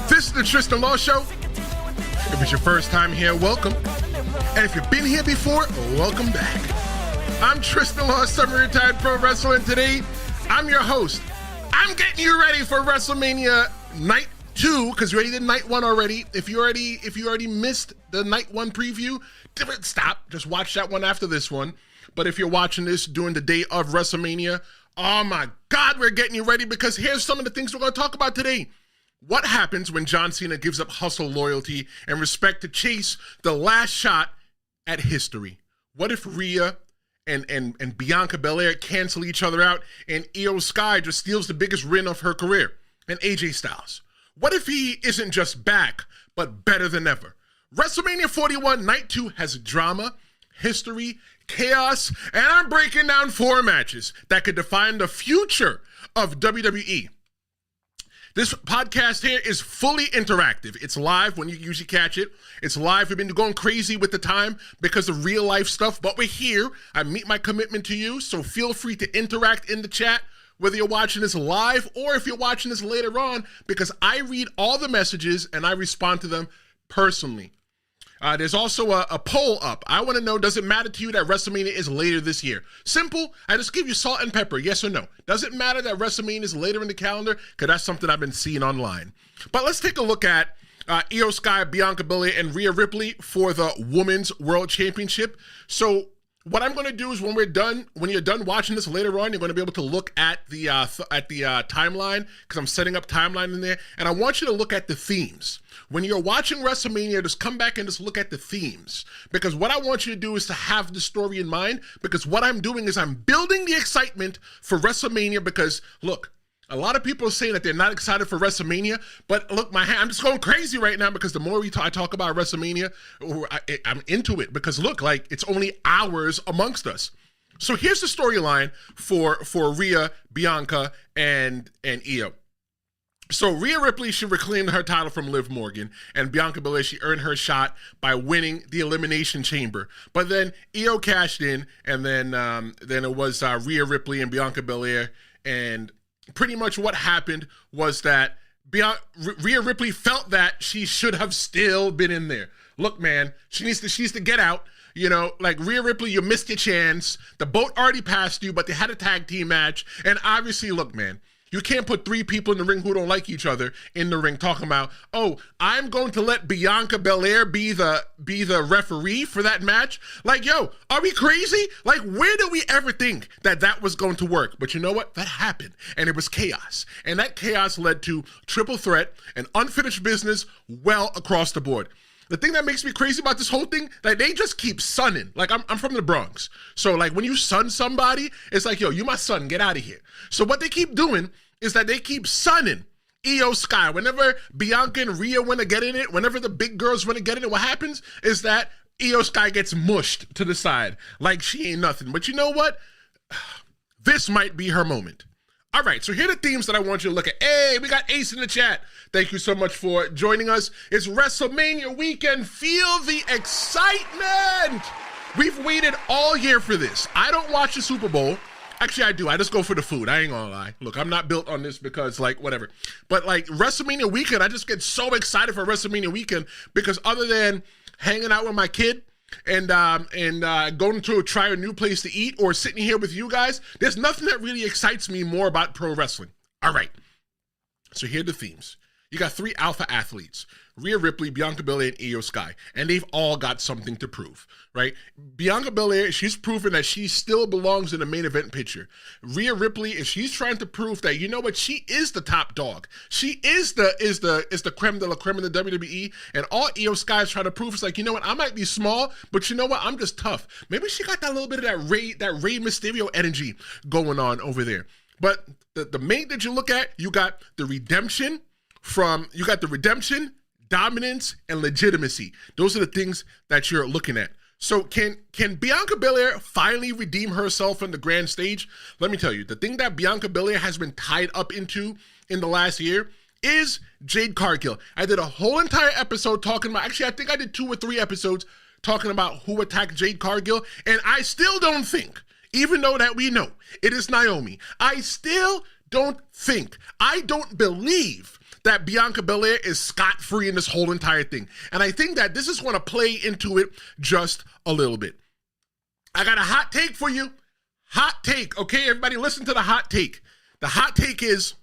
This is the Tristan Law Show. If it's your first time here, welcome. And if you've been here before, welcome back. I'm Tristan Law, semi-retired pro wrestler, and today I'm your host. I'm getting you ready for WrestleMania Night 2, because you already did Night 1 already. If you already missed the Night 1 preview, stop. Just watch that one after this one. But if you're watching this during the day of WrestleMania, oh my God, we're getting you ready, because here's some of the things we're going to talk about today. What happens when John Cena gives up hustle, loyalty, and respect to chase the last shot at history? What if Rhea and Bianca Belair cancel each other out and Io Sky just steals the biggest win of her career? And AJ Styles. What if he isn't just back, but better than ever? WrestleMania 41 Night 2 has drama, history, chaos, and I'm breaking down 4 matches that could define the future of WWE. This podcast here is fully interactive. It's live when you usually catch it. It's live. We've been going crazy with the time because of real life stuff, but we're here. I meet my commitment to you, so feel free to interact in the chat, whether you're watching this live or if you're watching this later on, because I read all the messages and I respond to them personally. There's also a poll up. I want to know, does it matter to you that WrestleMania is later this year? Simple. I just give you salt and pepper, yes or no. Does it matter that WrestleMania is later in the calendar? Because that's something I've been seeing online. But let's take a look at Io Sky, Bianca Belair, and Rhea Ripley for the Women's World Championship. So what I'm going to do is when you're done watching this later on, you're going to be able to look at the timeline, because I'm setting up timeline in there, and I want you to look at the themes. When you're watching WrestleMania, just come back and just look at the themes, because what I want you to do is to have the story in mind, because what I'm doing is I'm building the excitement for WrestleMania, because look, a lot of people are saying that they're not excited for WrestleMania, but look, I'm just going crazy right now, because the more I talk about WrestleMania, I'm into it, because look, like, it's only hours amongst us. So here's the storyline for Rhea, Bianca, and Io. So Rhea Ripley, she reclaimed her title from Liv Morgan, and Bianca Belair, she earned her shot by winning the Elimination Chamber. But then Io cashed in, and then it was Rhea Ripley and Bianca Belair, and pretty much what happened was that Rhea Ripley felt that she should have still been in there. Look, man, she needs to get out. You know, like, Rhea Ripley, you missed your chance. The boat already passed you, but they had a tag team match. And obviously, look, man, you can't put 3 people in the ring who don't like each other in the ring talking about, oh, I'm going to let Bianca Belair be the referee for that match. Like, yo, are we crazy? Like, where did we ever think that was going to work? But you know what? That happened, and it was chaos. And that chaos led to triple threat and unfinished business well across the board. The thing that makes me crazy about this whole thing, like, they just keep sunning. Like, I'm from the Bronx. So, like, when you sun somebody, it's like, yo, you my son, get out of here. So what they keep doing is that they keep sunning Io Sky. Whenever Bianca and Rhea want to get in it, whenever the big girls want to get in it, what happens is that Io Sky gets mushed to the side like she ain't nothing. But you know what? This might be her moment. All right, so here are the themes that I want you to look at. Hey, we got Ace in the chat. Thank you so much for joining us. It's WrestleMania weekend. Feel the excitement. We've waited all year for this. I don't watch the Super Bowl. Actually, I do. I just go for the food. I ain't gonna lie. Look, I'm not built on this because, like, whatever. But, like, WrestleMania weekend, I just get so excited for WrestleMania weekend, because other than hanging out with my kid and going to try a new place to eat or sitting here with you guys, there's nothing that really excites me more about pro wrestling. All right. So here are the themes. You got 3 alpha athletes, Rhea Ripley, Bianca Belair, and Io Sky, and they've all got something to prove, right? Bianca Belair, she's proven that she still belongs in the main event picture. Rhea Ripley, she's trying to prove that, you know what, she is the top dog. She is the creme de la creme in the WWE, and all Io Sky is trying to prove is like, you know what, I might be small, but you know what, I'm just tough. Maybe she got that little bit of that Rey Mysterio energy going on over there. But the main that you look at, you got the redemption, dominance, and legitimacy. Those are the things that you're looking at. So can Bianca Belair finally redeem herself on the grand stage? Let me tell you, the thing that Bianca Belair has been tied up into in the last year is Jade Cargill. I did a whole entire episode talking about, actually, I think I did 2 or 3 episodes talking about who attacked Jade Cargill, and I still don't think, even though that we know it is Naomi, I still don't believe that Bianca Belair is scot-free in this whole entire thing. And I think that this is going to play into it just a little bit. I got a hot take for you. Hot take, okay? Everybody listen to the hot take. The hot take is,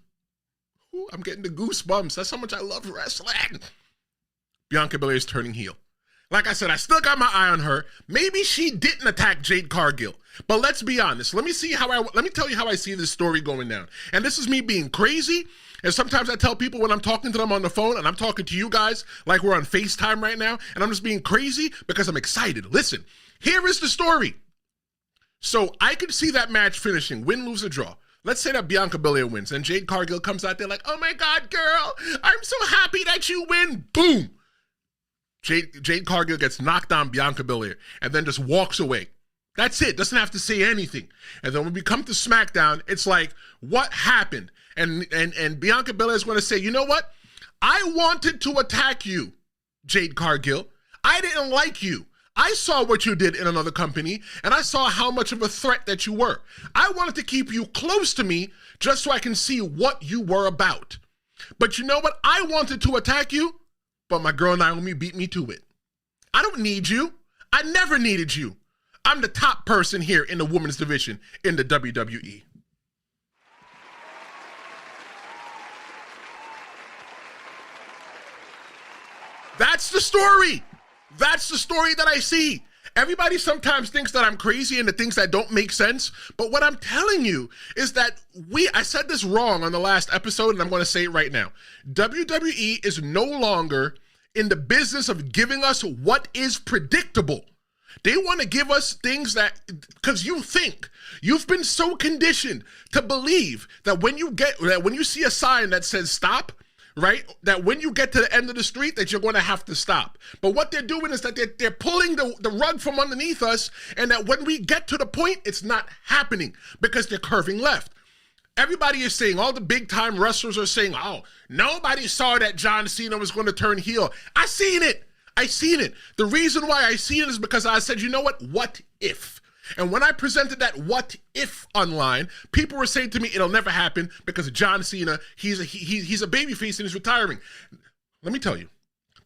ooh, I'm getting the goosebumps. That's how much I love wrestling. Bianca Belair is turning heel. Like I said, I still got my eye on her. Maybe she didn't attack Jade Cargill. But let's be honest. Let me tell you how I see this story going down. And this is me being crazy. And sometimes I tell people when I'm talking to them on the phone, and I'm talking to you guys like we're on FaceTime right now, and I'm just being crazy because I'm excited. Listen, here is the story. So I could see that match finishing, win, lose, or draw. Let's say that Bianca Belair wins, and Jade Cargill comes out there like, oh my God, girl, I'm so happy that you win. Boom. Jade Cargill gets knocked on Bianca Belair and then just walks away. That's it. Doesn't have to say anything. And then when we come to SmackDown, it's like, what happened? And Bianca Belair is going to say, you know what? I wanted to attack you, Jade Cargill. I didn't like you. I saw what you did in another company, and I saw how much of a threat that you were. I wanted to keep you close to me just so I can see what you were about. But you know what? I wanted to attack you, but my girl Naomi beat me to it. I don't need you. I never needed you. I'm the top person here in the women's division in the WWE. That's the story. That's the story that I see. Everybody sometimes thinks that I'm crazy and the things that don't make sense. But what I'm telling you is that I said this wrong on the last episode, and I'm going to say it right now. WWE is no longer in the business of giving us what is predictable. They want to give us things that, because you've been so conditioned to believe that when you see a sign that says stop, right, that when you get to the end of the street that you're going to have to stop. But what they're doing is that they're pulling the rug from underneath us, and that when we get to the point, it's not happening because they're curving left. Everybody is saying, all the big time wrestlers are saying, oh, nobody saw that John Cena was going to turn heel. I seen it. The reason why I seen it is because I said, you know what if? And when I presented that what if online, people were saying to me, it'll never happen because John Cena, he's a babyface and he's retiring. Let me tell you,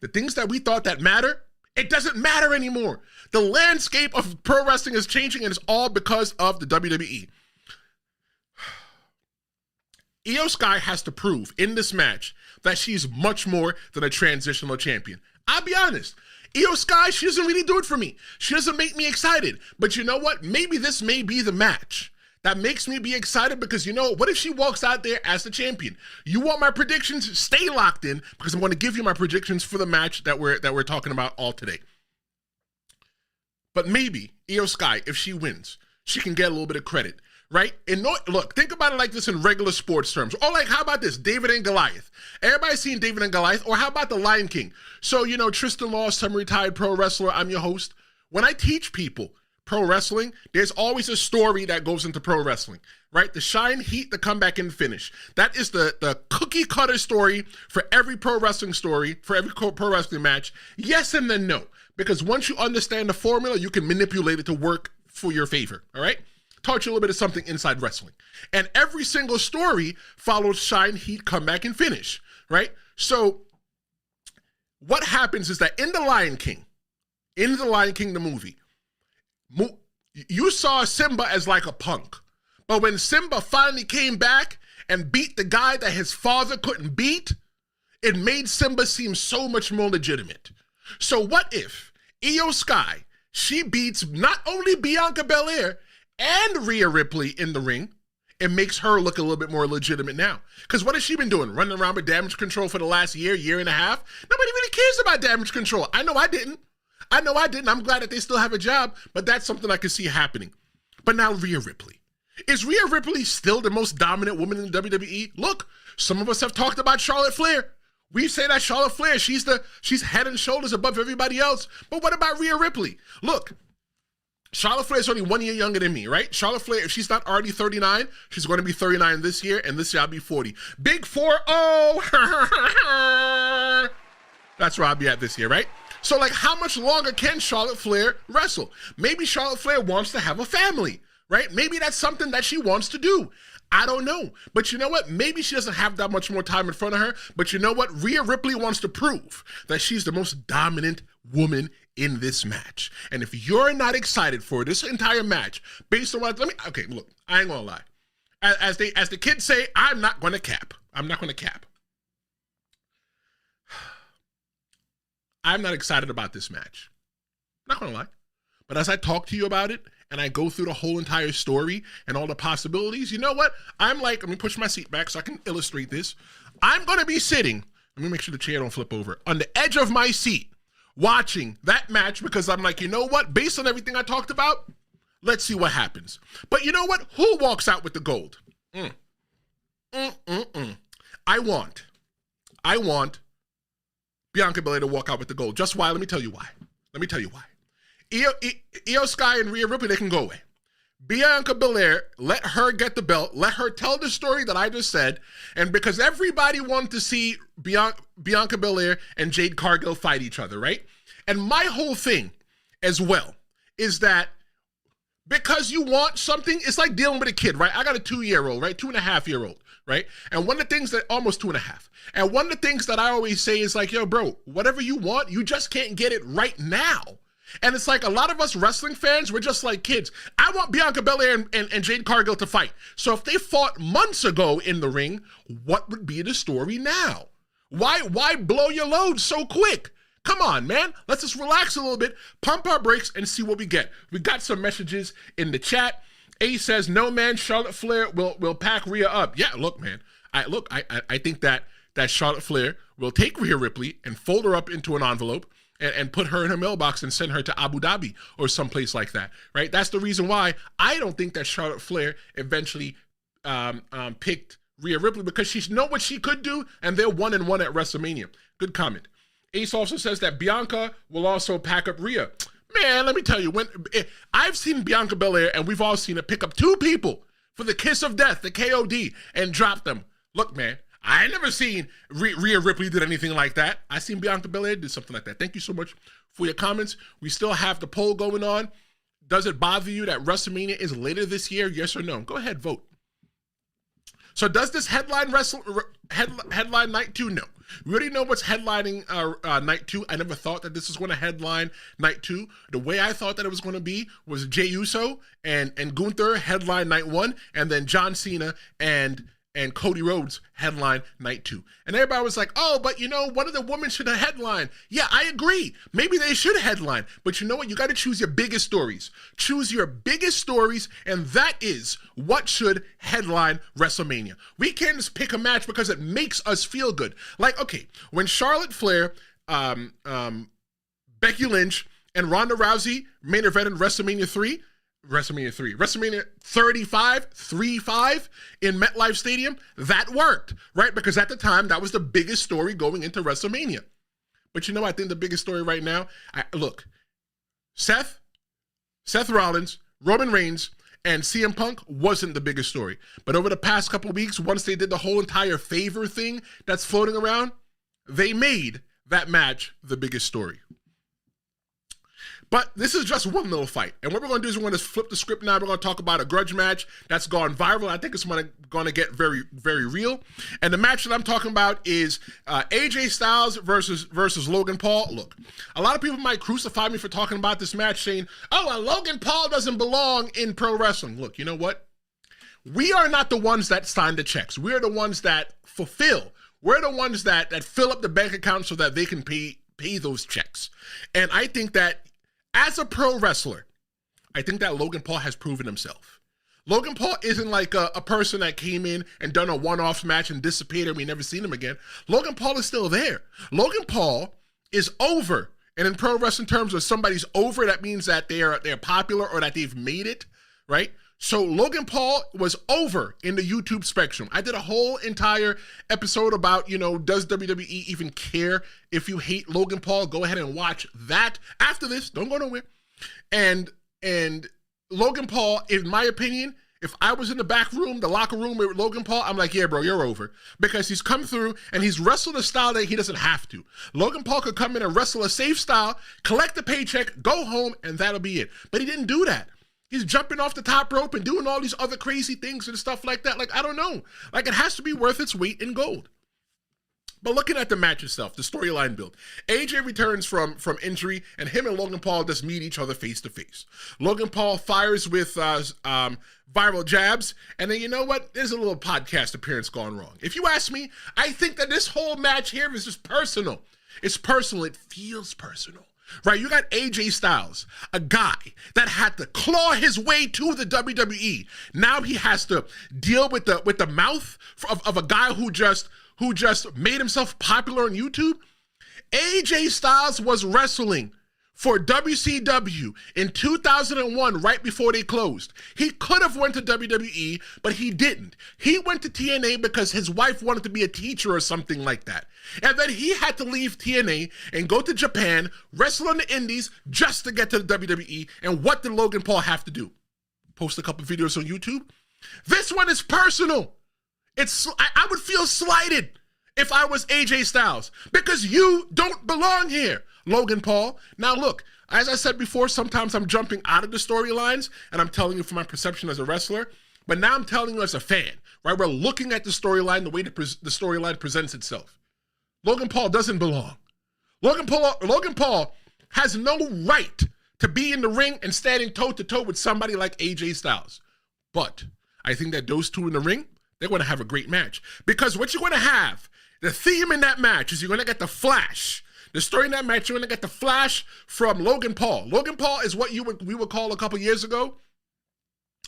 the things that we thought that matter, it doesn't matter anymore. The landscape of pro wrestling is changing, and it's all because of the WWE. Io Sky has to prove in this match that she's much more than a transitional champion. I'll be honest. Io Sky, she doesn't really do it for me. She doesn't make me excited. But you know what? Maybe this may be the match that makes me be excited, because you know, what if she walks out there as the champion? You want my predictions? Stay locked in, because I'm going to give you my predictions for the match that we're talking about all today. But maybe Io Sky, if she wins, she can get a little bit of credit. Right? And look, think about it like this in regular sports terms. Or like, how about this? David and Goliath. Everybody's seen David and Goliath. Or how about the Lion King? So, you know, Tristan Law, some retired pro wrestler. I'm your host. When I teach people pro wrestling, there's always a story that goes into pro wrestling, right? The shine, heat, the comeback, and finish. That is the cookie cutter story for every pro wrestling story, for every pro wrestling match. Yes and then no. Because once you understand the formula, you can manipulate it to work for your favor, all right? Taught you a little bit of something inside wrestling. And every single story follows shine, heat, comeback, and finish, right? So what happens is that in The Lion King, the movie, you saw Simba as like a punk. But when Simba finally came back and beat the guy that his father couldn't beat, it made Simba seem so much more legitimate. So what if Io Sky, she beats not only Bianca Belair and Rhea Ripley in the ring, it makes her look a little bit more legitimate now. Because what has she been doing? Running around with Damage Control for the last year and a half? Nobody really cares about Damage Control. I know I didn't. I'm glad that they still have a job, but that's something I can see happening. But now Rhea Ripley. Is Rhea Ripley still the most dominant woman in the WWE? Look, some of us have talked about Charlotte Flair. We say that Charlotte Flair, she's head and shoulders above everybody else. But what about Rhea Ripley? Look, Charlotte Flair is only 1 year younger than me, right? Charlotte Flair, if she's not already 39, she's going to be 39 this year, and this year I'll be 40. Big 4-0. That's where I'll be at this year, right? So, like, how much longer can Charlotte Flair wrestle? Maybe Charlotte Flair wants to have a family, right? Maybe that's something that she wants to do. I don't know. But you know what? Maybe she doesn't have that much more time in front of her. But you know what? Rhea Ripley wants to prove that she's the most dominant woman in this match. And if you're not excited for this entire match, based on what, okay, look, I ain't gonna lie. As the kids say, I'm not gonna cap. I'm not gonna cap. I'm not excited about this match. Not gonna lie. But as I talk to you about it, and I go through the whole entire story and all the possibilities, you know what? I'm like, let me push my seat back so I can illustrate this. I'm going to be sitting, let me make sure the chair don't flip over, on the edge of my seat watching that match because I'm like, you know what? Based on everything I talked about, let's see what happens. But you know what? Who walks out with the gold? I want Bianca Belair to walk out with the gold. Just why? Let me tell you why. Io Sky and Rhea Ripley, they can go away. Bianca Belair, let her get the belt. Let her tell the story that I just said. And because everybody wanted to see Bianca Belair and Jade Cargill fight each other, right? And my whole thing as well is that because you want something, it's like dealing with a kid, right? I got a 2-year-old, right? 2.5-year-old, right? And one of the things that, almost 2.5. And one of the things that I always say is like, yo, bro, whatever you want, you just can't get it right now. And it's like a lot of us wrestling fans, we're just like kids. I want Bianca Belair and Jade Cargill to fight. So if they fought months ago in the ring, what would be the story now? Why blow your load so quick? Come on, man. Let's just relax a little bit, pump our brakes, and see what we get. We got some messages in the chat. A says, no, man, Charlotte Flair will pack Rhea up. Yeah, look, man. I think that Charlotte Flair will take Rhea Ripley and fold her up into an envelope and put her in her mailbox and send her to Abu Dhabi or someplace like that, right? That's the reason why I don't think that Charlotte Flair eventually picked Rhea Ripley, because she know what she could do, and they're 1-1 at WrestleMania. Good comment. Ace also says that Bianca will also pack up Rhea. Man, let me tell you, I've seen Bianca Belair, and we've all seen her pick up 2 people for the kiss of death, the KOD, and drop them. Look, man, I ain't never seen Rhea Ripley did anything like that. I seen Bianca Belair do something like that. Thank you so much for your comments. We still have the poll going on. Does it bother you that WrestleMania is later this year? Yes or no? Go ahead, vote. So does this headline headline night 2? No. We already know what's headlining night 2. I never thought that this was going to headline night 2. The way I thought that it was going to be was Jey Uso and Gunther headline night 1, and then John Cena and Cody Rhodes headline night 2. And everybody was like, oh, but you know, one of the women should have headline. Yeah, I agree. Maybe they should headline. But you know what? You got to choose your biggest stories. Choose your biggest stories, and that is what should headline WrestleMania. We can't just pick a match because it makes us feel good. Like, okay, when Charlotte Flair, Becky Lynch, and Ronda Rousey main evented WrestleMania 35, 3-5 in MetLife Stadium, that worked, right? Because at the time, that was the biggest story going into WrestleMania. But you know, I think the biggest story right now, look, Seth Rollins, Roman Reigns, and CM Punk wasn't the biggest story. But over the past couple of weeks, once they did the whole entire favor thing that's floating around, they made that match the biggest story. But this is just one little fight. And what we're going to do is we're going to flip the script now. We're going to talk about a grudge match that's gone viral. I think it's going to get very, very real. And the match that I'm talking about is AJ Styles versus Logan Paul. Look, a lot of people might crucify me for talking about this match, saying, oh, well, Logan Paul doesn't belong in pro wrestling. Look, you know what? We are not the ones that sign the checks. We're the ones that fulfill. We're the ones that fill up the bank account so that they can pay those checks. And I think that as a pro wrestler, I think that Logan Paul has proven himself. Logan Paul isn't like a person that came in and done a one-off match and disappeared and we never seen him again. Logan Paul is still there. Logan Paul is over. And in pro wrestling terms, if somebody's over, that means that they're popular or that they've made it, right? So Logan Paul was over in the YouTube spectrum. I did a whole entire episode about, you know, does WWE even care if you hate Logan Paul? Go ahead and watch that after this. Don't go nowhere. And Logan Paul, in my opinion, if I was in the back room, the locker room with Logan Paul, I'm like, yeah, bro, you're over. Because he's come through and he's wrestled a style that he doesn't have to. Logan Paul could come in and wrestle a safe style, collect the paycheck, go home, and that'll be it. But he didn't do that. He's jumping off the top rope and doing all these other crazy things and stuff like that. Like, I don't know. Like, it has to be worth its weight in gold. But looking at the match itself, the storyline build, AJ returns from injury, and him and Logan Paul just meet each other face to face. Logan Paul fires with viral jabs, and then you know what? There's a little podcast appearance gone wrong. If you ask me, I think that this whole match here is just personal. It's personal. It feels personal. Right, you got AJ Styles, a guy that had to claw his way to the WWE. Now he has to deal with the mouth of a guy who just made himself popular on YouTube. AJ Styles was wrestling for WCW in 2001, right before they closed. He could have went to WWE, but he didn't. He went to TNA because his wife wanted to be a teacher or something like that. And then he had to leave TNA and go to Japan, wrestle on the indies just to get to the WWE. And what did Logan Paul have to do? Post a couple videos on YouTube? This one is personal. I would feel slighted if I was AJ Styles because you don't belong here, Logan Paul. Now look, as I said before, sometimes I'm jumping out of the storylines and I'm telling you from my perception as a wrestler, but now I'm telling you as a fan, right? We're looking at the storyline, the way the storyline presents itself. Logan Paul doesn't belong. Logan Paul has no right to be in the ring and standing toe-to-toe with somebody like AJ Styles. But I think that those two in the ring, they're going to have a great match. Because what you're going to have, the theme in that match is you're going to get the flash. The story in that match, you're going to get the flash from Logan Paul. Logan Paul is what we would call a couple years ago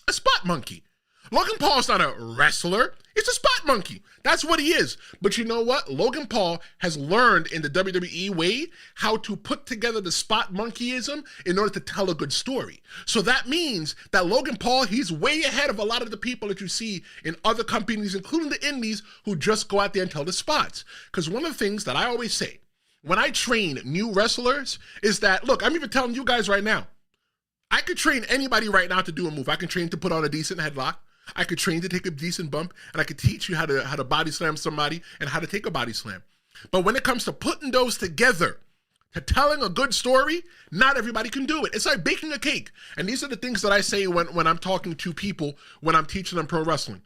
a spot monkey. Logan Paul is not a wrestler. He's a spot monkey. That's what he is. But you know what? Logan Paul has learned in the WWE way how to put together the spot monkeyism in order to tell a good story. So that means that Logan Paul, he's way ahead of a lot of the people that you see in other companies, including the indies, who just go out there and tell the spots. Because one of the things that I always say when I train new wrestlers is that, look, I'm even telling you guys right now, I could train anybody right now to do a move. I can train to put on a decent headlock. I could train to take a decent bump, and I could teach you how to body slam somebody and how to take a body slam. But when it comes to putting those together, to telling a good story, not everybody can do it. It's like baking a cake. And these are the things that I say when I'm talking to people, when I'm teaching them pro wrestling.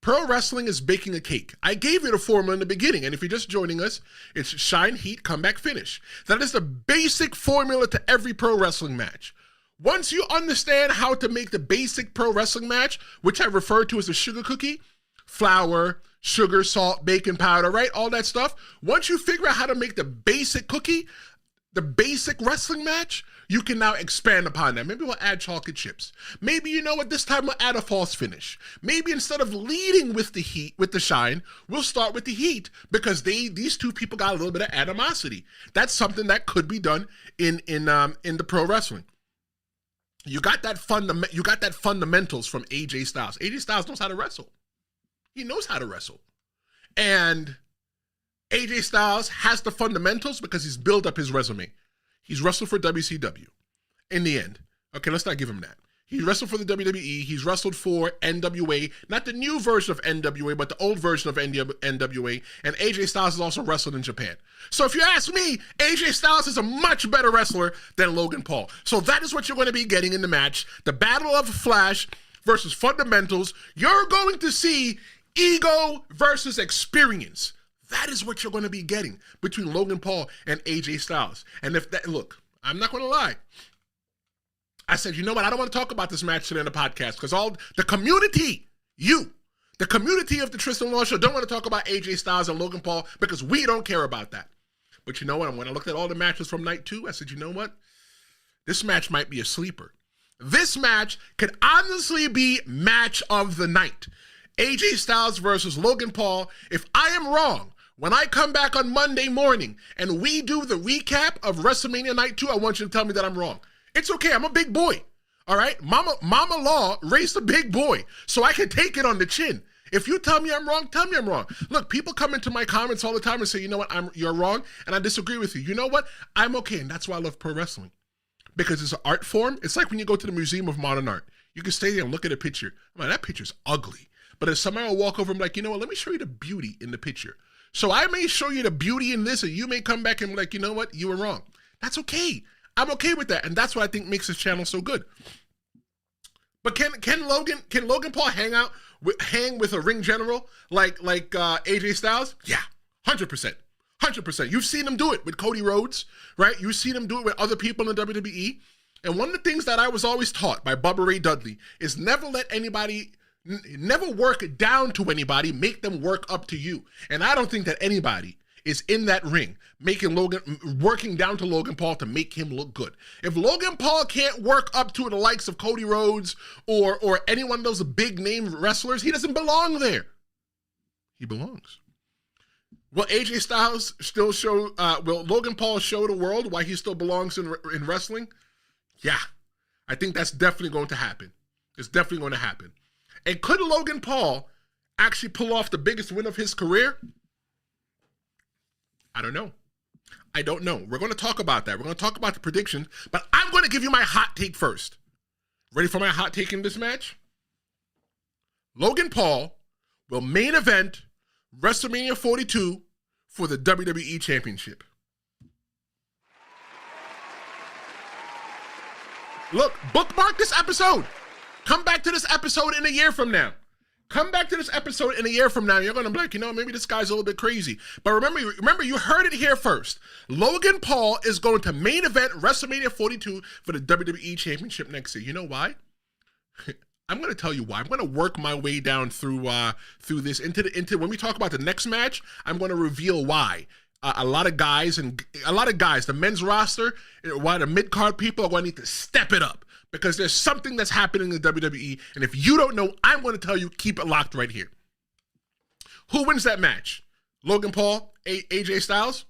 Pro wrestling is baking a cake. I gave you the formula in the beginning, and if you're just joining us, it's shine, heat, come back, finish. That is the basic formula to every pro wrestling match. Once you understand how to make the basic pro wrestling match, which I refer to as a sugar cookie, flour, sugar, salt, baking powder, right? All that stuff. Once you figure out how to make the basic cookie, the basic wrestling match, you can now expand upon that. Maybe we'll add chocolate chips. Maybe, you know what, this time we'll add a false finish. Maybe instead of leading with the heat, with the shine, we'll start with the heat because these two people got a little bit of animosity. That's something that could be done in the pro wrestling. You got that fundamentals from AJ Styles. AJ Styles knows how to wrestle. He knows how to wrestle. And AJ Styles has the fundamentals because he's built up his resume. He's wrestled for WCW in the end. Okay, let's not give him that. He wrestled for the WWE. He's wrestled for NWA, not the new version of NWA, but the old version of NWA. And AJ Styles has also wrestled in Japan. So if you ask me, AJ Styles is a much better wrestler than Logan Paul. So that is what you're going to be getting in the match. The Battle of Flash versus Fundamentals. You're going to see ego versus experience. That is what you're going to be getting between Logan Paul and AJ Styles. And if that, look, I'm not going to lie. I said, you know what? I don't want to talk about this match today in the podcast because all the community, the community of the Tristan Law Show don't want to talk about AJ Styles and Logan Paul because we don't care about that. But you know what? When I looked at all the matches from night 2, I said, you know what? This match might be a sleeper. This match could honestly be match of the night. AJ Styles versus Logan Paul. If I am wrong, when I come back on Monday morning and we do the recap of WrestleMania Night 2, I want you to tell me that I'm wrong. It's okay. I'm a big boy. All right. Mama Law raised a big boy, so I can take it on the chin. If you tell me I'm wrong, tell me I'm wrong. Look, people come into my comments all the time and say, you know what, you're wrong, and I disagree with you. You know what? I'm okay, and that's why I love pro wrestling. Because it's an art form. It's like when you go to the Museum of Modern Art. You can stay there and look at a picture. I'm like, that picture's ugly. But if somebody will walk over and be like, you know what, let me show you the beauty in the picture. So I may show you the beauty in this, and you may come back and be like, you know what, you were wrong. That's okay. I'm okay with that, and that's what I think makes this channel so good. But can Logan Paul hang with a ring general like AJ Styles? Yeah, 100%. 100%. You've seen him do it with Cody Rhodes, right? You've seen him do it with other people in the WWE. And one of the things that I was always taught by Bubba Ray Dudley is never work down to anybody, make them work up to you. And I don't think that anybody is in that ring working down to Logan Paul to make him look good. If Logan Paul can't work up to the likes of Cody Rhodes or any one of those big name wrestlers, he doesn't belong there. He belongs. Will AJ Styles still show, will Logan Paul show the world why he still belongs in wrestling? Yeah, I think that's definitely going to happen. It's definitely going to happen. And could Logan Paul actually pull off the biggest win of his career? I don't know. I don't know. We're going to talk about that. We're going to talk about the predictions, but I'm going to give you my hot take first. Ready for my hot take in this match? Logan Paul will main event WrestleMania 42 for the WWE Championship. Look, bookmark this episode. Come back to this episode in a year from now. Come back to this episode in a year from now. You're going to be like, maybe this guy's a little bit crazy. But remember, you heard it here first. Logan Paul is going to main event WrestleMania 42 for the WWE Championship next year. You know why? I'm going to tell you why. I'm going to work my way down through this into when we talk about the next match. I'm going to reveal why. A lot of guys, the men's roster, why the mid-card people are going to need to step it up because there's something that's happening in the WWE. And if you don't know, I'm going to tell you, keep it locked right here. Who wins that match? Logan Paul, AJ Styles?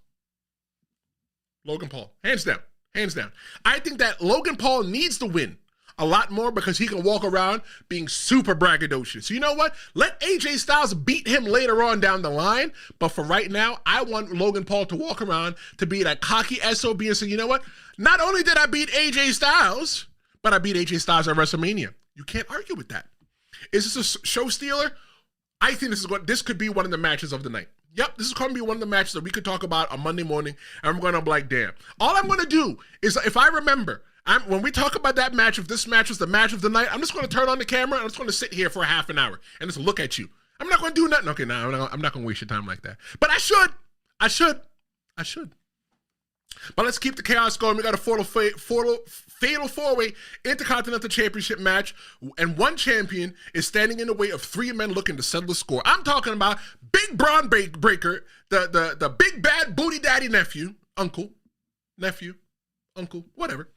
Logan Paul, hands down, hands down. I think that Logan Paul needs to win a lot more because he can walk around being super braggadocious. So you know what? Let AJ Styles beat him later on down the line. But for right now, I want Logan Paul to walk around to be that cocky SOB and say, you know what? Not only did I beat AJ Styles, but I beat AJ Styles at WrestleMania. You can't argue with that. Is this a show stealer? I think this could be one of the matches of the night. Yep, this is going to be one of the matches that we could talk about on Monday morning, and we're going to be like, damn. All I'm going to do is, if I remember, when we talk about that match, if this match was the match of the night, I'm just going to turn on the camera and I'm just going to sit here for a half an hour and just look at you. I'm not going to do nothing. Okay, no, I'm not going to waste your time like that. But I should. But let's keep the chaos going. We got a fatal four-way Intercontinental Championship match, and one champion is standing in the way of three men looking to settle the score. I'm talking about Big Braun Breaker, the big bad booty daddy uncle, whatever.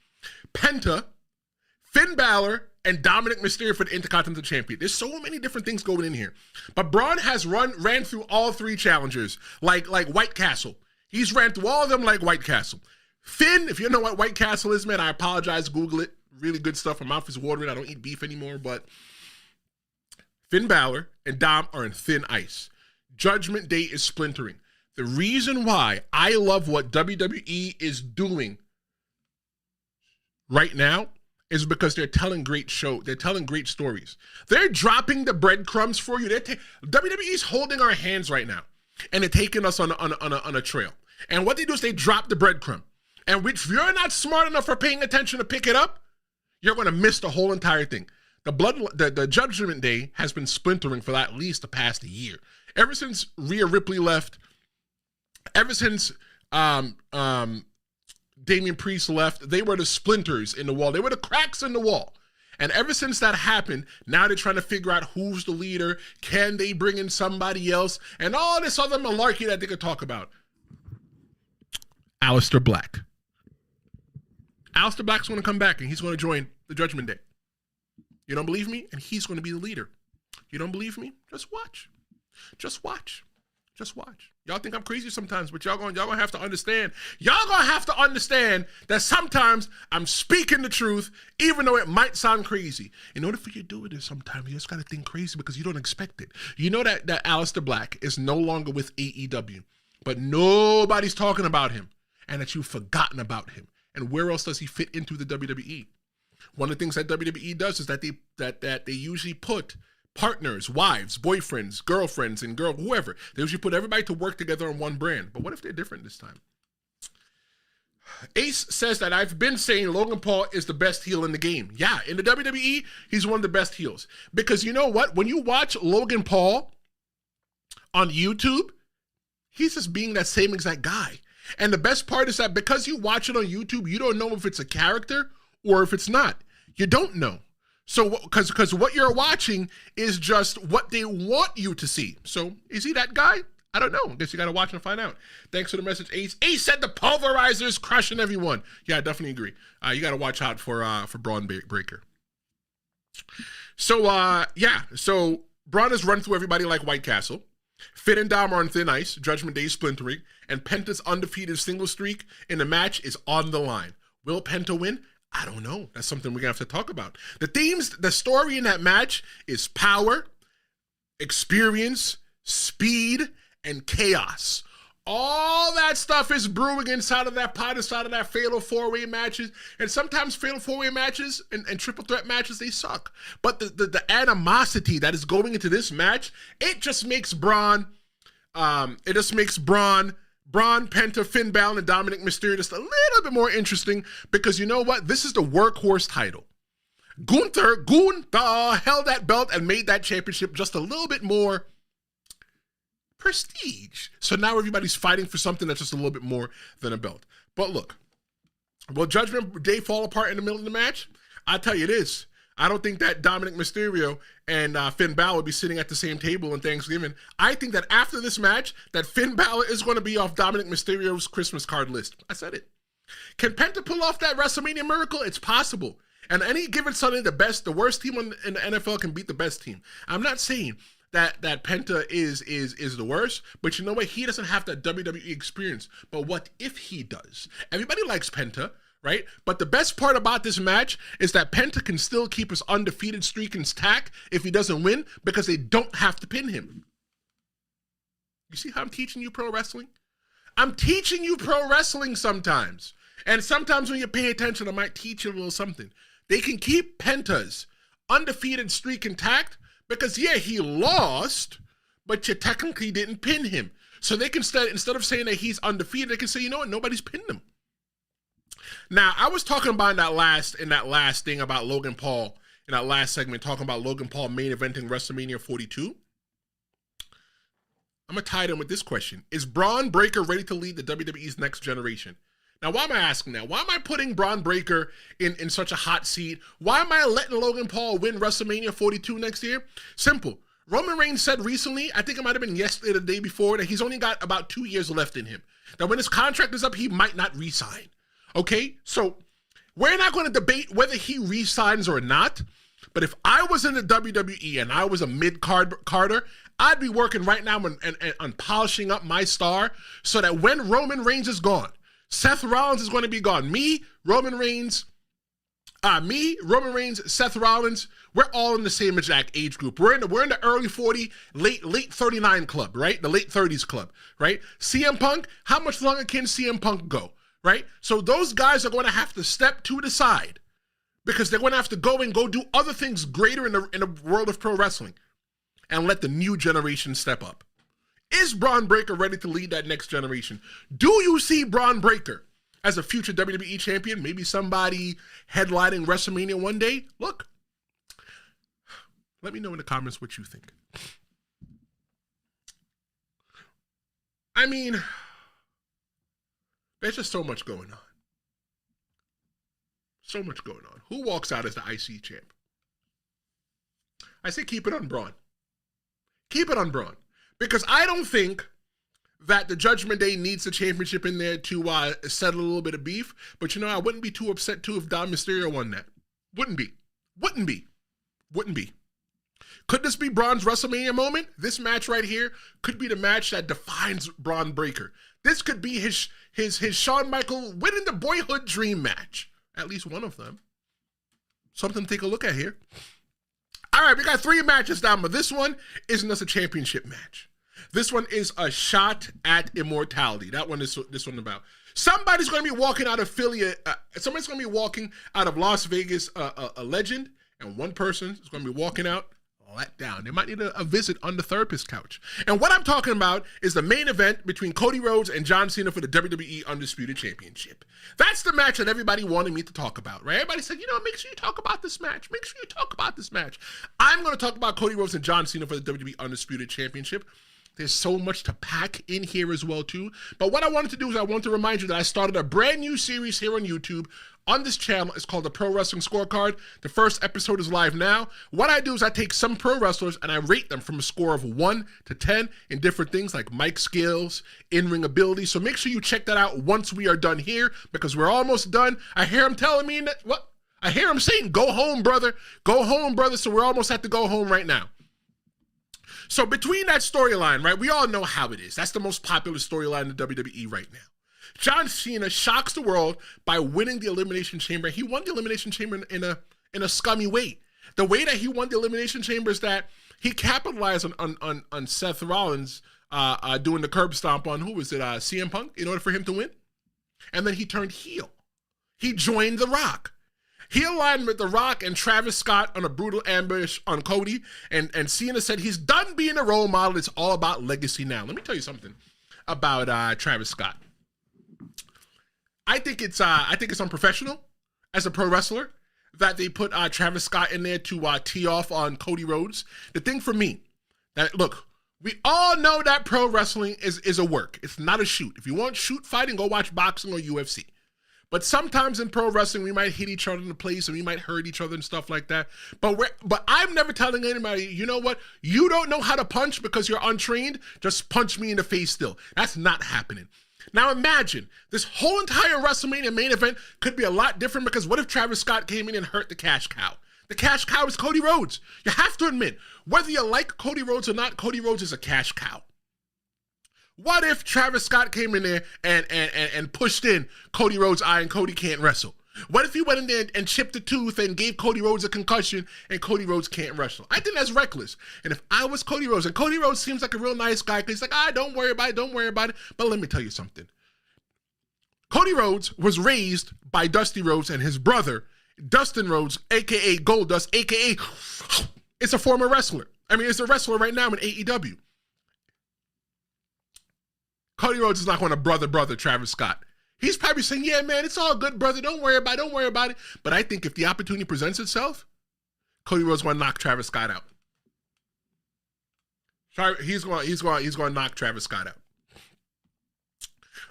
Penta, Finn Balor, and Dominic Mysterio for the Intercontinental Champion. There's so many different things going in here. But Braun has ran through all three challengers like White Castle. He's ran through all of them like White Castle. Finn, if you know what White Castle is, man, I apologize. Google it. Really good stuff. My mouth is watering. I don't eat beef anymore. But Finn Balor and Dom are in thin ice. Judgment Day is splintering. The reason why I love what WWE is doing right now is because they're telling great stories. They're dropping the breadcrumbs for you. WWE's holding our hands right now, and they're taking us on a trail. And what they do is they drop the breadcrumb. And if you're not smart enough for paying attention to pick it up, you're going to miss the whole entire thing. The Judgment Day has been splintering for at least the past year. Ever since Rhea Ripley left, ever since Damian Priest left, they were the splinters in the wall. They were the cracks in the wall. And ever since that happened, now they're trying to figure out who's the leader. Can they bring in somebody else? And all this other malarkey that they could talk about. Aleister Black. Aleister Black's going to come back and he's going to join the Judgment Day. You don't believe me? And he's going to be the leader. You don't believe me? Just watch. Just watch. Just watch. Y'all think I'm crazy sometimes, but y'all gonna have to understand. Y'all gonna have to understand that sometimes I'm speaking the truth, even though it might sound crazy. In order for you to do it, sometimes you just gotta think crazy because you don't expect it. You know that Aleister Black is no longer with AEW, but nobody's talking about him, and that you've forgotten about him. And where else does he fit into the WWE? One of the things that WWE does is that they usually put partners, wives, boyfriends, girlfriends, and whoever. They usually put everybody to work together on one brand. But what if they're different this time? Ace says that I've been saying Logan Paul is the best heel in the game. Yeah, in the WWE, he's one of the best heels. Because you know what? When you watch Logan Paul on YouTube, he's just being that same exact guy. And the best part is that because you watch it on YouTube, you don't know if it's a character or if it's not. You don't know. So, because what you're watching is just what they want you to see. So, is he that guy? I don't know. Guess you got to watch and find out. Thanks for the message, Ace. Ace said the pulverizer is crushing everyone. Yeah, I definitely agree. You got to watch out for Braun Breaker. So, yeah. So, Braun has run through everybody like White Castle. Finn and Dom are on thin ice. Judgment Day splintering. And Penta's undefeated single streak in the match is on the line. Will Penta win? I don't know. That's something we're going to have to talk about. The story in that match is power, experience, speed, and chaos. All that stuff is brewing inside of that pot, inside of that fatal four-way matches. And sometimes fatal four-way matches and triple threat matches, they suck. But the animosity that is going into this match, it just makes Braun, Braun, Penta, Finn Balor, and Dominic Mysterio just a little bit more interesting because you know what? This is the workhorse title. Gunther held that belt and made that championship just a little bit more prestige. So now everybody's fighting for something that's just a little bit more than a belt. But look, will Judgment Day fall apart in the middle of the match? I'll tell you this. I don't think that Dominic Mysterio and Finn Balor will be sitting at the same table on Thanksgiving. I think that after this match, that Finn Balor is going to be off Dominic Mysterio's Christmas card list. I said it. Can Penta pull off that WrestleMania miracle? It's possible. And any given Sunday, the worst team in the NFL can beat the best team. I'm not saying that Penta is the worst, but you know what? He doesn't have that WWE experience. But what if he does? Everybody likes Penta, right? But the best part about this match is that Penta can still keep his undefeated streak intact if he doesn't win because they don't have to pin him. You see how I'm teaching you pro wrestling? I'm teaching you pro wrestling sometimes. And sometimes when you pay attention, I might teach you a little something. They can keep Penta's undefeated streak intact because, yeah, he lost, but you technically didn't pin him. So they can, instead of saying that he's undefeated, they can say, you know what, nobody's pinned him. Now, I was talking about in that last thing about Logan Paul, in that last segment, talking about Logan Paul main eventing WrestleMania 42. I'm going to tie it in with this question. Is Braun Breaker ready to lead the WWE's next generation? Now, why am I asking that? Why am I putting Braun Breaker in such a hot seat? Why am I letting Logan Paul win WrestleMania 42 next year? Simple. Roman Reigns said recently, I think it might have been yesterday or the day before, that he's only got about 2 years left in him. Now, when his contract is up, he might not re-sign. Okay? So, we're not going to debate whether he re-signs or not, but if I was in the WWE and I was a mid-carder, I'd be working right now on polishing up my star so that when Roman Reigns is gone, Seth Rollins is going to be gone. Roman Reigns, Seth Rollins, we're all in the same exact age group. We're in the early 40, late 39 club, right? The late 30s club, right? CM Punk, how much longer can CM Punk go, right? So those guys are going to have to step to the side because they're going to have to go do other things greater in the world of pro wrestling and let the new generation step up. Is Braun Breaker ready to lead that next generation? Do you see Braun Breaker as a future WWE champion? Maybe somebody headlining WrestleMania one day? Look, let me know in the comments what you think. I mean, there's just so much going on. So much going on. Who walks out as the IC champ? I say keep it on Braun. Keep it on Braun. Because I don't think that the Judgment Day needs the championship in there to settle a little bit of beef. But, you know, I wouldn't be too upset, too, if Dom Mysterio won that. Wouldn't be. Could this be Braun's WrestleMania moment? This match right here could be the match that defines Braun Breaker. This could be his Shawn Michaels winning the boyhood dream match. At least one of them. Something to take a look at here. All right, we got 3 matches down, but this one isn't just a championship match. This one is a shot at immortality. That one is this one about. Somebody's going to be walking out of Philly. Somebody's going to be walking out of Las Vegas, a legend, and one person is going to be walking out let down. They might need a visit on the therapist couch. And what I'm talking about is the main event between Cody Rhodes and John Cena for the WWE Undisputed Championship. That's the match that everybody wanted me to talk about, right? Everybody said, make sure you talk about this match. Make sure you talk about this match. I'm going to talk about Cody Rhodes and John Cena for the WWE Undisputed Championship. There's so much to pack in here as well, too. But what I wanted to do is I want to remind you that I started a brand new series here on YouTube on this channel. It's called the Pro Wrestling Scorecard. The first episode is live now. What I do is I take some pro wrestlers and I rate them from a score of 1 to 10 in different things like mic skills, in-ring ability. So make sure you check that out once we are done here, because we're almost done. I hear him telling me that, what? I hear him saying, go home, brother. Go home, brother. So we're almost at to go home right now. So between that storyline, right, we all know how it is. That's the most popular storyline in the WWE right now. John Cena shocks the world by winning the Elimination Chamber. He won the Elimination Chamber in a scummy way. The way that he won the Elimination Chamber is that he capitalized on Seth Rollins doing the curb stomp on, who was it, CM Punk, in order for him to win. And then he turned heel. He joined The Rock. He aligned with The Rock and Travis Scott on a brutal ambush on Cody, and Cena said he's done being a role model. It's all about legacy now. Let me tell you something about Travis Scott. I think it's unprofessional as a pro wrestler that they put Travis Scott in there to tee off on Cody Rhodes. The thing for me, that look, we all know that pro wrestling is a work. It's not a shoot. If you want shoot fighting, go watch boxing or UFC. But sometimes in pro wrestling, we might hit each other in the place and we might hurt each other and stuff like that. But I'm never telling anybody, you know what? You don't know how to punch because you're untrained. Just punch me in the face still. That's not happening. Now imagine, this whole entire WrestleMania main event could be a lot different, because what if Travis Scott came in and hurt the cash cow? The cash cow is Cody Rhodes. You have to admit, whether you like Cody Rhodes or not, Cody Rhodes is a cash cow. What if Travis Scott came in there and pushed in Cody Rhodes' eye and Cody can't wrestle? What if he went in there and chipped a tooth and gave Cody Rhodes a concussion and Cody Rhodes can't wrestle? I think that's reckless. And if I was Cody Rhodes, and Cody Rhodes seems like a real nice guy, because he's like, don't worry about it. But let me tell you something. Cody Rhodes was raised by Dusty Rhodes and his brother, Dustin Rhodes, a.k.a. Goldust, a.k.a. it's a former wrestler. I mean, it's a wrestler right now in AEW. Cody Rhodes is not going to brother Travis Scott. He's probably saying, yeah, man, it's all good, brother. Don't worry about it. But I think if the opportunity presents itself, Cody Rhodes is going to knock Travis Scott out. He's going to knock Travis Scott out.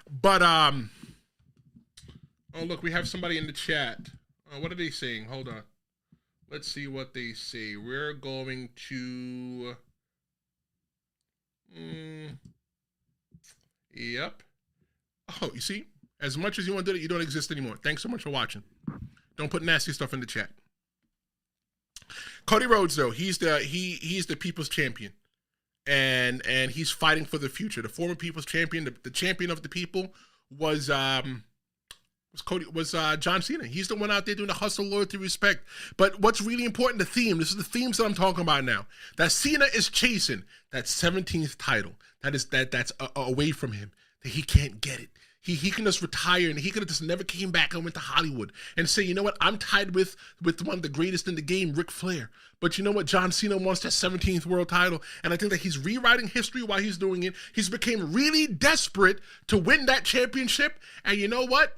But, oh, look, we have somebody in the chat. What are they saying? Hold on. Let's see what they say. We're going to... Yep. Oh, you see? As much as you want to do it, you don't exist anymore. Thanks so much for watching. Don't put nasty stuff in the chat. Cody Rhodes, though, he's the people's champion. And he's fighting for the future. The former people's champion, the champion of the people was John Cena. He's the one out there doing the hustle, loyalty, respect. But what's really important, the theme, this is the themes that I'm talking about now, that Cena is chasing that 17th title. That's away from him, that he can't get it. He can just retire, and he could have just never came back and went to Hollywood and say, you know what, I'm tied with one of the greatest in the game, Ric Flair. But you know what, John Cena wants that 17th world title, and I think that he's rewriting history while he's doing it. He's became really desperate to win that championship, and you know what?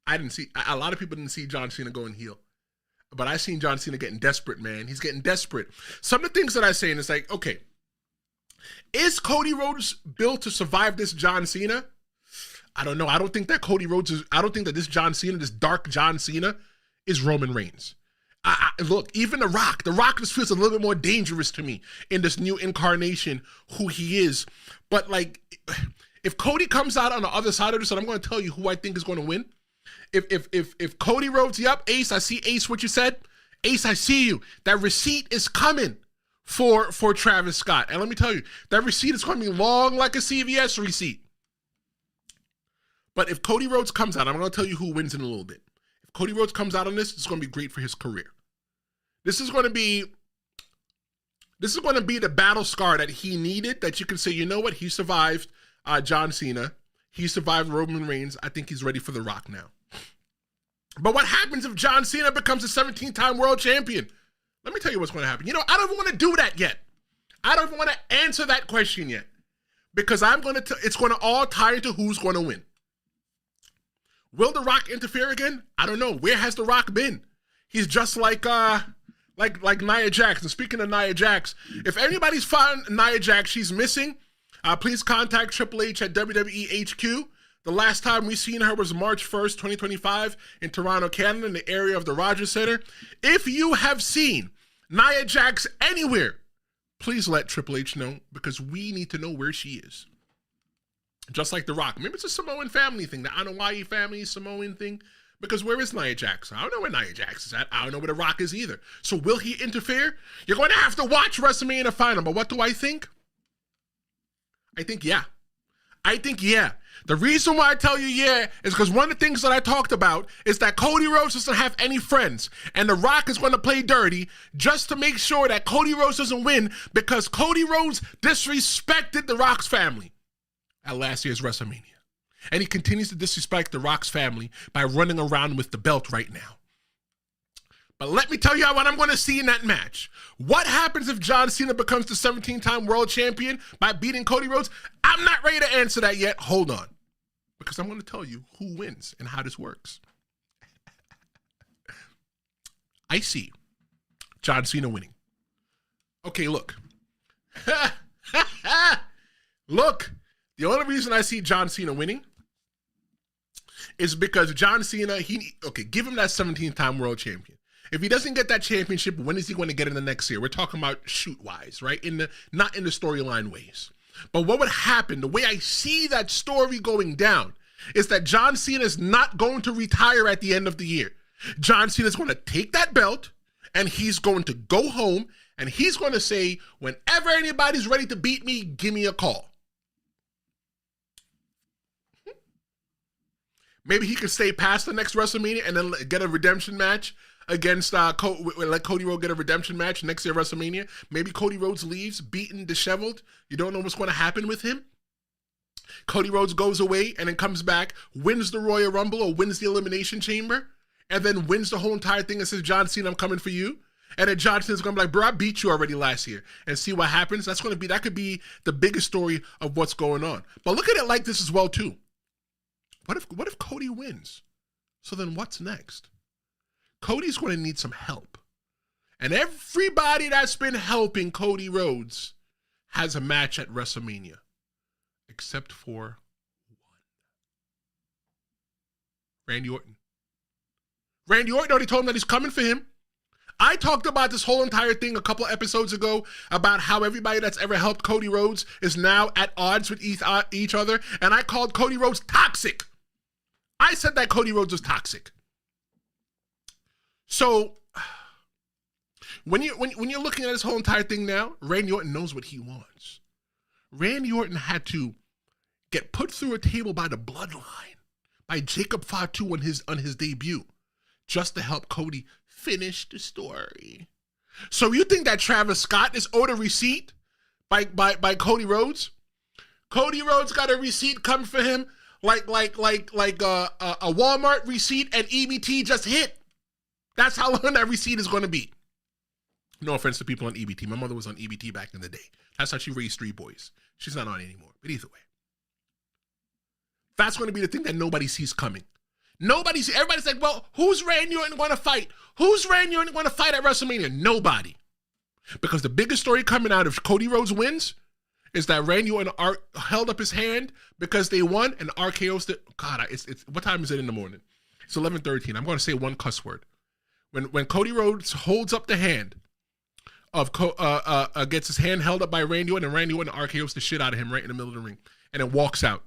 A lot of people didn't see John Cena going heel. But I seen John Cena getting desperate, man. He's getting desperate. Some of the things that I say, and it's like, okay, is Cody Rhodes built to survive this John Cena? I don't know. I don't think that this John Cena, this dark John Cena, is Roman Reigns. Look, even The Rock just feels a little bit more dangerous to me in this new incarnation, who he is. But like, if Cody comes out on the other side of this, and I'm going to tell you who I think is going to win. If Cody Rhodes, yep, Ace, I see Ace, what you said. Ace, I see you. That receipt is coming for Travis Scott. And let me tell you, that receipt is going to be long like a CVS receipt. But if Cody Rhodes comes out, I'm going to tell you who wins in a little bit. If Cody Rhodes comes out on this, it's going to be great for his career. This is going to be the battle scar that he needed, that you can say, you know what, he survived John Cena. He survived Roman Reigns. I think he's ready for The Rock now. But what happens if John Cena becomes a 17-time world champion? Let me tell you what's going to happen. I don't even want to do that yet. I don't even want to answer that question yet. Because it's going to all tie into who's going to win. Will The Rock interfere again? I don't know. Where has The Rock been? He's just like Nia Jax. And speaking of Nia Jax, if anybody's found Nia Jax, she's missing, please contact Triple H at WWE HQ. The last time we seen her was March 1st, 2025 in Toronto, Canada, in the area of the Rogers Center. If you have seen Nia Jax anywhere, please let Triple H know, because we need to know where she is. Just like The Rock. Maybe it's a Samoan family thing, the Anoa'i family Samoan thing. Because where is Nia Jax? I don't know where Nia Jax is at. I don't know where The Rock is either. So will he interfere? You're going to have to watch WrestleMania to find him. But what do I think? I think yeah. The reason why I tell you yeah is because one of the things that I talked about is that Cody Rhodes doesn't have any friends. And The Rock is going to play dirty just to make sure that Cody Rhodes doesn't win, because Cody Rhodes disrespected The Rock's family at last year's WrestleMania. And he continues to disrespect The Rock's family by running around with the belt right now. But let me tell you what I'm going to see in that match. What happens if John Cena becomes the 17-time world champion by beating Cody Rhodes? I'm not ready to answer that yet. Hold on. Because I'm going to tell you who wins and how this works. I see John Cena winning. Okay, look. Look. The only reason I see John Cena winning is because John Cena, give him that 17-time world champion. If he doesn't get that championship, when is he going to get it in the next year? We're talking about shoot-wise, right? Not in the storyline ways. But what would happen, the way I see that story going down, is that John Cena is not going to retire at the end of the year. John Cena is going to take that belt, and he's going to go home, and he's going to say, whenever anybody's ready to beat me, give me a call. Maybe he could stay past the next WrestleMania and then get a redemption match against, let Cody Rhodes get a redemption match next year WrestleMania. Maybe Cody Rhodes leaves, beaten, disheveled. You don't know what's going to happen with him. Cody Rhodes goes away and then comes back, wins the Royal Rumble or wins the Elimination Chamber, and then wins the whole entire thing and says, John Cena, I'm coming for you. And then John Cena's going to be like, bro, I beat you already last year. And see what happens. That could be the biggest story of what's going on. But look at it like this as well, too. What if Cody wins? So then what's next? Cody's going to need some help. And everybody that's been helping Cody Rhodes has a match at WrestleMania. Except for one. Randy Orton. Randy Orton already told him that he's coming for him. I talked about this whole entire thing a couple episodes ago about how everybody that's ever helped Cody Rhodes is now at odds with each other. And I called Cody Rhodes toxic. I said that Cody Rhodes was toxic. So when you're looking at this whole entire thing now, Randy Orton knows what he wants. Randy Orton had to get put through a table by the bloodline, by Jacob Fatu on his debut, just to help Cody finish the story. So you think that Travis Scott is owed a receipt by Cody Rhodes? Cody Rhodes got a receipt come for him like a Walmart receipt and EBT just hit. That's how long that receipt is going to be. No offense to people on EBT. My mother was on EBT back in the day. That's how she raised three boys. She's not on anymore. But either way, that's going to be the thing that nobody sees coming. Everybody's like, well, who's Randy Orton going to fight? Who's Randy Orton going to fight at WrestleMania? Nobody. Because the biggest story coming out if Cody Rhodes wins is that Randy Orton held up his hand because they won and RKO's God, it's what time is it in the morning? It's 11:13. I'm going to say one cuss word. When Cody Rhodes holds up the hand of gets his hand held up by Randy Orton, and Randy Orton RKO's the shit out of him right in the middle of the ring, and then walks out,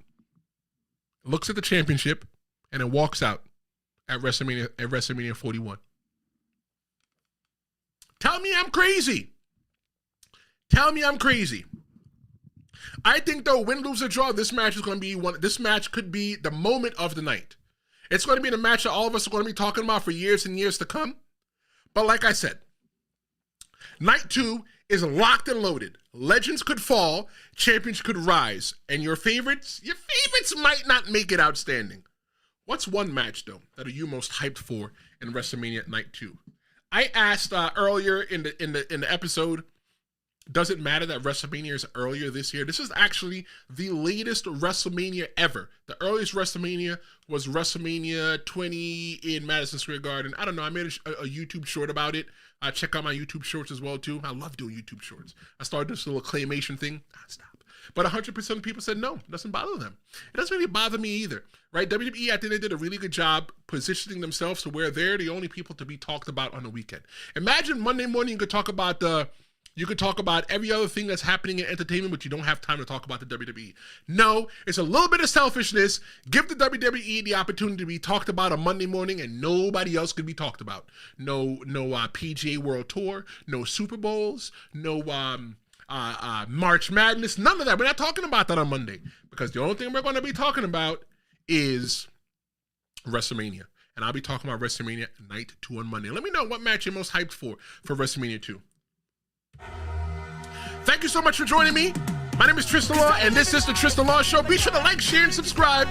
looks at the championship, and then walks out at WrestleMania 41. Tell me I'm crazy. Tell me I'm crazy. I think though, win, lose, or draw, this match is going to be this match could be the moment of the night. It's going to be the match that all of us are going to be talking about for years and years to come. But like I said, night 2 is locked and loaded. Legends could fall, champions could rise, and your favorites might not make it outstanding. What's one match, though, that are you most hyped for in WrestleMania Night 2? I asked earlier in the episode, does it matter that WrestleMania is earlier this year? This is actually the latest WrestleMania ever. The earliest WrestleMania was WrestleMania 20 in Madison Square Garden. I don't know. I made a YouTube short about it. Check out my YouTube shorts as well, too. I love doing YouTube shorts. I started this little claymation thing. Stop. But 100% of people said no. It doesn't bother them. It doesn't really bother me either, right? WWE, I think they did a really good job positioning themselves to where they're the only people to be talked about on the weekend. Imagine Monday morning you could talk about every other thing that's happening in entertainment, but you don't have time to talk about the WWE. No, it's a little bit of selfishness. Give the WWE the opportunity to be talked about on Monday morning, and nobody else could be talked about. No PGA World Tour, no Super Bowls, no March Madness, none of that. We're not talking about that on Monday because the only thing we're going to be talking about is WrestleMania. And I'll be talking about WrestleMania Night 2 on Monday. Let me know what match you're most hyped for WrestleMania 2. Thank you so much for joining me. My name is Tristan Law, and this is the Tristan Law Show. Be sure to like, share, and subscribe.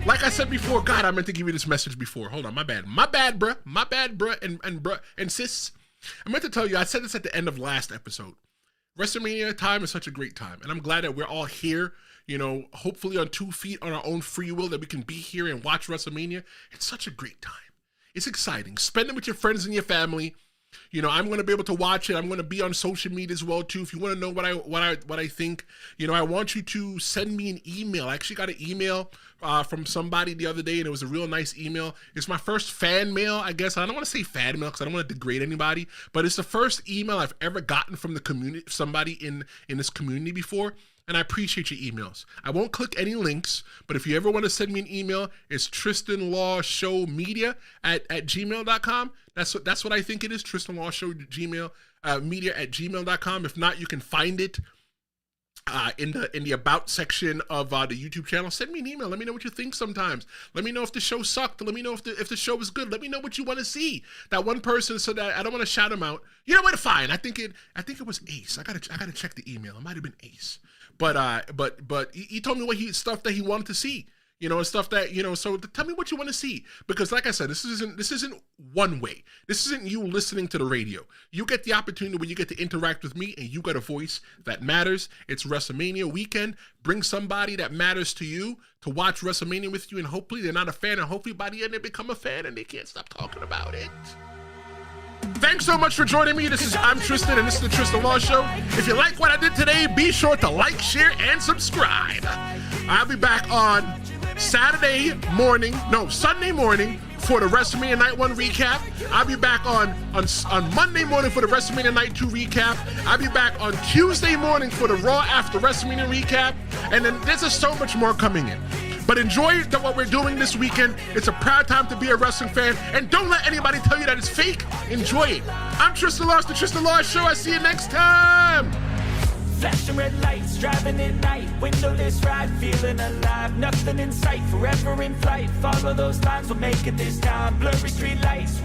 Like I said before, God, I meant to give you this message before. Hold on, my bad, bruh. My bad, bruh, and bruh, and sis. I meant to tell you, I said this at the end of last episode. WrestleMania time is such a great time, and I'm glad that we're all here, hopefully on 2 feet on our own free will, that we can be here and watch WrestleMania. It's such a great time. It's exciting. Spend it with your friends and your family. I'm going to be able to watch it. I'm going to be on social media as well, too. If you want to know what I think, I want you to send me an email. I actually got an email from somebody the other day, and it was a real nice email. It's my first fan mail, I guess. I don't want to say fan mail because I don't want to degrade anybody, but it's the first email I've ever gotten from the community, somebody in this community before. And I appreciate your emails. I won't click any links, but if you ever want to send me an email, it's tristanlawshowmedia@gmail.com. That's what I think it is, tristanlawshowmedia@gmail.com. If not, you can find it in the about section of the YouTube channel. Send me an email. Let me know what you think sometimes. Let me know if the show sucked. Let me know if the show was good. Let me know what you want to see. That one person, so that I don't want to shout him out. You know what? Fine. I think it was Ace. I gotta check the email. It might have been Ace. But he told me stuff that he wanted to see, and stuff that, so tell me what you want to see, because like I said, this isn't one way. This isn't you listening to the radio. You get the opportunity where you get to interact with me, and you got a voice that matters. It's WrestleMania weekend. Bring somebody that matters to you to watch WrestleMania with you, and hopefully they're not a fan, and hopefully by the end they become a fan and they can't stop talking about it. Thanks so much for joining me. I'm Tristan, and this is the Tristan Law Show. If you like what I did today, be sure to like, share, and subscribe. I'll be back on Sunday morning for the WrestleMania Night 1 recap. I'll be back on Monday morning for the WrestleMania Night 2 recap. I'll be back on Tuesday morning for the Raw after WrestleMania recap. And then there's just so much more coming in. But enjoy what we're doing this weekend. It's a proud time to be a wrestling fan. And don't let anybody tell you that it's fake. Enjoy it. I'm Tristan Law, the Tristan Law Show. I'll see you next time. Flashing red lights, driving at night, windowless ride, feeling alive, nothing in sight, forever in flight, follow those lines, we'll make it this time, blurry street lights.